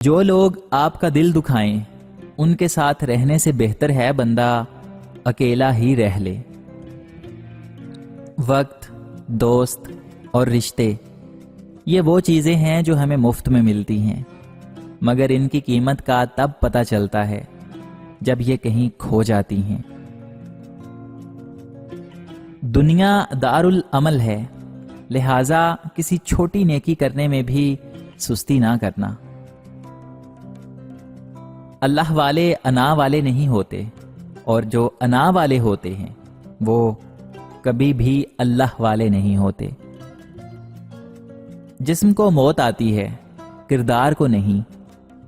جو لوگ آپ کا دل دکھائیں ان کے ساتھ رہنے سے بہتر ہے بندہ اکیلا ہی رہ لے۔ وقت، دوست اور رشتے یہ وہ چیزیں ہیں جو ہمیں مفت میں ملتی ہیں، مگر ان کی قیمت کا تب پتہ چلتا ہے جب یہ کہیں کھو جاتی ہیں۔ دنیا دار العمل ہے، لہٰذا کسی چھوٹی نیکی کرنے میں بھی سستی نہ کرنا۔ اللہ والے انا والے نہیں ہوتے، اور جو انا والے ہوتے ہیں وہ کبھی بھی اللہ والے نہیں ہوتے۔ جسم کو موت آتی ہے، کردار کو نہیں۔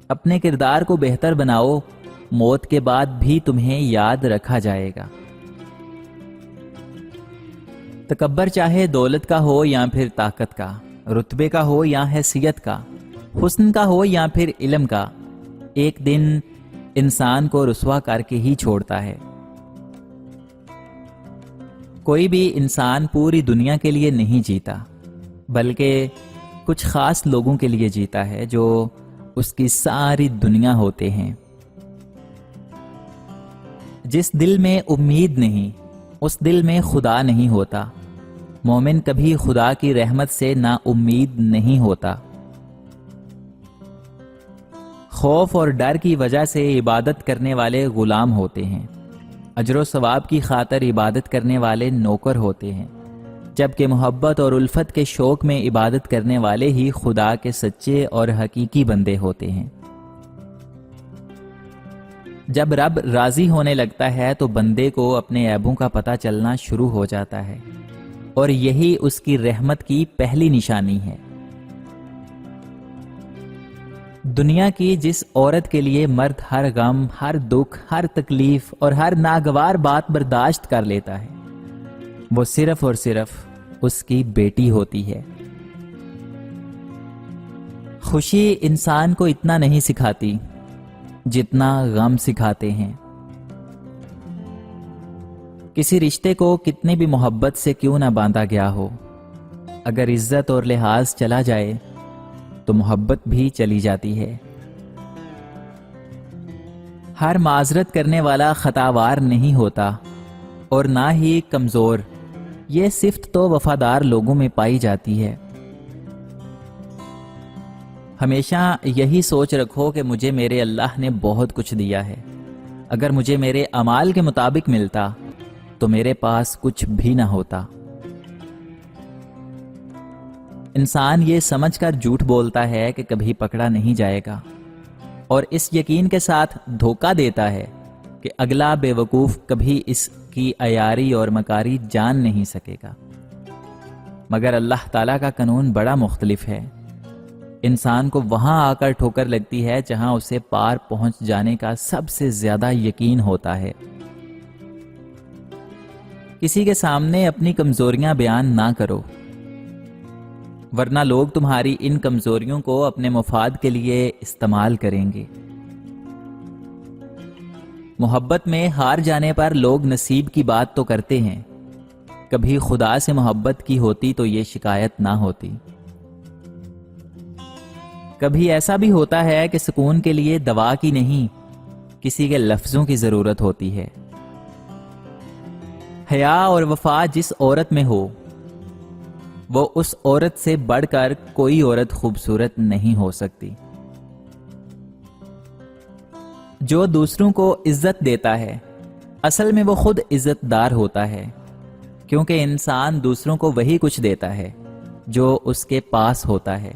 اپنے کردار کو بہتر بناؤ، موت کے بعد بھی تمہیں یاد رکھا جائے گا۔ تکبر چاہے دولت کا ہو یا پھر طاقت کا، رتبے کا ہو یا حیثیت کا، حسن کا ہو یا پھر علم کا، ایک دن انسان کو رسوا کر کے ہی چھوڑتا ہے۔ کوئی بھی انسان پوری دنیا کے لیے نہیں جیتا، بلکہ کچھ خاص لوگوں کے لیے جیتا ہے جو اس کی ساری دنیا ہوتے ہیں۔ جس دل میں امید نہیں اس دل میں خدا نہیں ہوتا۔ مومن کبھی خدا کی رحمت سے نا امید نہیں ہوتا۔ خوف اور ڈر کی وجہ سے عبادت کرنے والے غلام ہوتے ہیں، اجر و ثواب کی خاطر عبادت کرنے والے نوکر ہوتے ہیں، جبکہ محبت اور الفت کے شوق میں عبادت کرنے والے ہی خدا کے سچے اور حقیقی بندے ہوتے ہیں۔ جب رب راضی ہونے لگتا ہے تو بندے کو اپنے عیبوں کا پتہ چلنا شروع ہو جاتا ہے، اور یہی اس کی رحمت کی پہلی نشانی ہے۔ دنیا کی جس عورت کے لیے مرد ہر غم، ہر دکھ، ہر تکلیف اور ہر ناگوار بات برداشت کر لیتا ہے، وہ صرف اور صرف اس کی بیٹی ہوتی ہے۔ خوشی انسان کو اتنا نہیں سکھاتی جتنا غم سکھاتے ہیں۔ کسی رشتے کو کتنی بھی محبت سے کیوں نہ باندھا گیا ہو، اگر عزت اور لحاظ چلا جائے تو محبت بھی چلی جاتی ہے۔ ہر معذرت کرنے والا خطاوار نہیں ہوتا، اور نہ ہی کمزور، یہ صفت تو وفادار لوگوں میں پائی جاتی ہے۔ ہمیشہ یہی سوچ رکھو کہ مجھے میرے اللہ نے بہت کچھ دیا ہے، اگر مجھے میرے اعمال کے مطابق ملتا تو میرے پاس کچھ بھی نہ ہوتا۔ انسان یہ سمجھ کر جھوٹ بولتا ہے کہ کبھی پکڑا نہیں جائے گا، اور اس یقین کے ساتھ دھوکہ دیتا ہے کہ اگلا بے وقوف کبھی اس کی عیاری اور مکاری جان نہیں سکے گا۔ مگر اللہ تعالیٰ کا قانون بڑا مختلف ہے۔ انسان کو وہاں آ کر ٹھوکر لگتی ہے جہاں اسے پار پہنچ جانے کا سب سے زیادہ یقین ہوتا ہے۔ کسی کے سامنے اپنی کمزوریاں بیان نہ کرو، ورنہ لوگ تمہاری ان کمزوریوں کو اپنے مفاد کے لیے استعمال کریں گے۔ محبت میں ہار جانے پر لوگ نصیب کی بات تو کرتے ہیں، کبھی خدا سے محبت کی ہوتی تو یہ شکایت نہ ہوتی۔ کبھی ایسا بھی ہوتا ہے کہ سکون کے لیے دوا کی نہیں، کسی کے لفظوں کی ضرورت ہوتی ہے۔ حیا اور وفا جس عورت میں ہو، وہ اس عورت سے بڑھ کر کوئی عورت خوبصورت نہیں ہو سکتی۔ جو دوسروں کو عزت دیتا ہے، اصل میں وہ خود عزت دار ہوتا ہے، کیونکہ انسان دوسروں کو وہی کچھ دیتا ہے جو اس کے پاس ہوتا ہے۔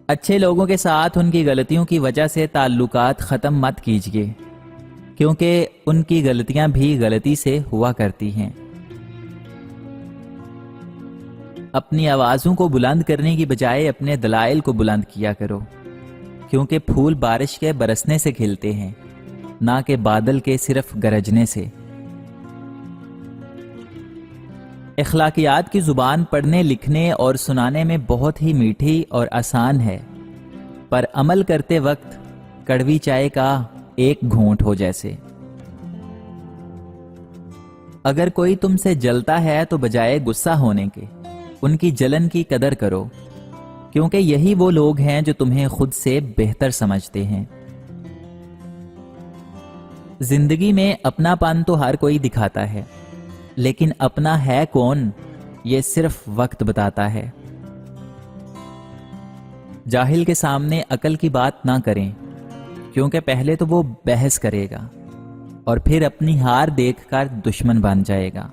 اچھے لوگوں کے ساتھ ان کی غلطیوں کی وجہ سے تعلقات ختم مت کیجیے، کیونکہ ان کی غلطیاں بھی غلطی سے ہوا کرتی ہیں۔ اپنی آوازوں کو بلند کرنے کی بجائے اپنے دلائل کو بلند کیا کرو، کیونکہ پھول بارش کے برسنے سے کھلتے ہیں، نہ کہ بادل کے صرف گرجنے سے۔ اخلاقیات کی زبان پڑھنے، لکھنے اور سنانے میں بہت ہی میٹھی اور آسان ہے، پر عمل کرتے وقت کڑوی چائے کا ایک گھونٹ ہو جیسے۔ اگر کوئی تم سے جلتا ہے تو بجائے غصہ ہونے کے ان کی جلن کی قدر کرو، کیونکہ یہی وہ لوگ ہیں جو تمہیں خود سے بہتر سمجھتے ہیں۔ زندگی میں اپنا پن تو ہر کوئی دکھاتا ہے، لیکن اپنا ہے کون یہ صرف وقت بتاتا ہے۔ جاہل کے سامنے عقل کی بات نہ کریں، کیونکہ پہلے تو وہ بحث کرے گا اور پھر اپنی ہار دیکھ کر دشمن بن جائے گا۔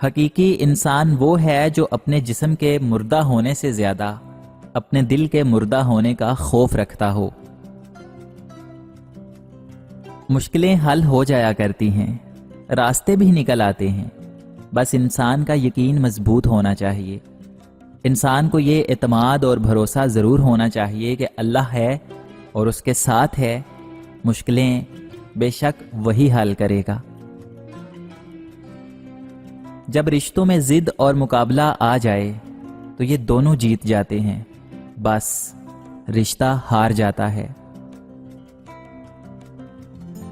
حقیقی انسان وہ ہے جو اپنے جسم کے مردہ ہونے سے زیادہ اپنے دل کے مردہ ہونے کا خوف رکھتا ہو۔ مشکلیں حل ہو جایا کرتی ہیں، راستے بھی نکل آتے ہیں، بس انسان کا یقین مضبوط ہونا چاہیے۔ انسان کو یہ اعتماد اور بھروسہ ضرور ہونا چاہیے کہ اللہ ہے اور اس کے ساتھ ہے، مشکلیں بے شک وہی حل کرے گا۔ جب رشتوں میں ضد اور مقابلہ آ جائے تو یہ دونوں جیت جاتے ہیں، بس رشتہ ہار جاتا ہے۔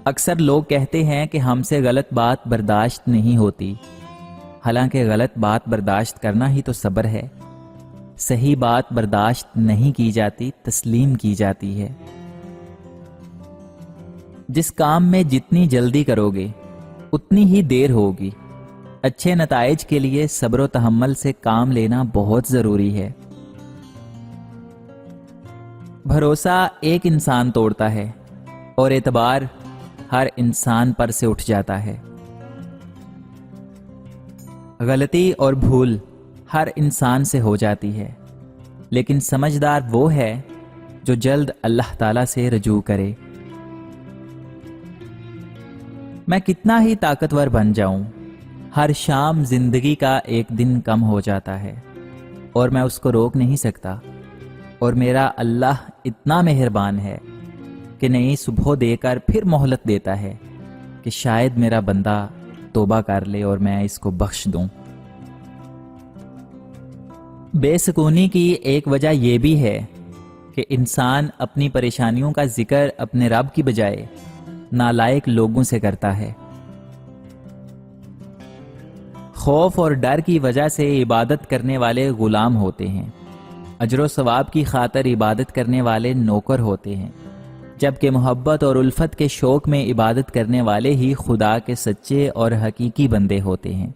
اکثر لوگ کہتے ہیں کہ ہم سے غلط بات برداشت نہیں ہوتی، حالانکہ غلط بات برداشت کرنا ہی تو صبر ہے۔ صحیح بات برداشت نہیں کی جاتی، تسلیم کی جاتی ہے۔ جس کام میں جتنی جلدی کرو گے اتنی ہی دیر ہوگی۔ اچھے نتائج کے لیے صبر و تحمل سے کام لینا بہت ضروری ہے۔ بھروسہ ایک انسان توڑتا ہے اور اعتبار ہر انسان پر سے اٹھ جاتا ہے۔ غلطی اور بھول ہر انسان سے ہو جاتی ہے، لیکن سمجھدار وہ ہے جو جلد اللہ تعالی سے رجوع کرے۔ میں کتنا ہی طاقتور بن جاؤں، ہر شام زندگی کا ایک دن کم ہو جاتا ہے اور میں اس کو روک نہیں سکتا، اور میرا اللہ اتنا مہربان ہے کہ نئی صبح دے کر پھر مہلت دیتا ہے کہ شاید میرا بندہ توبہ کر لے اور میں اس کو بخش دوں۔ بے سکونی کی ایک وجہ یہ بھی ہے کہ انسان اپنی پریشانیوں کا ذکر اپنے رب کی بجائے نالائق لوگوں سے کرتا ہے۔ خوف اور ڈر کی وجہ سے عبادت کرنے والے غلام ہوتے ہیں، اجر و ثواب کی خاطر عبادت کرنے والے نوکر ہوتے ہیں، جبکہ محبت اور الفت کے شوق میں عبادت کرنے والے ہی خدا کے سچے اور حقیقی بندے ہوتے ہیں۔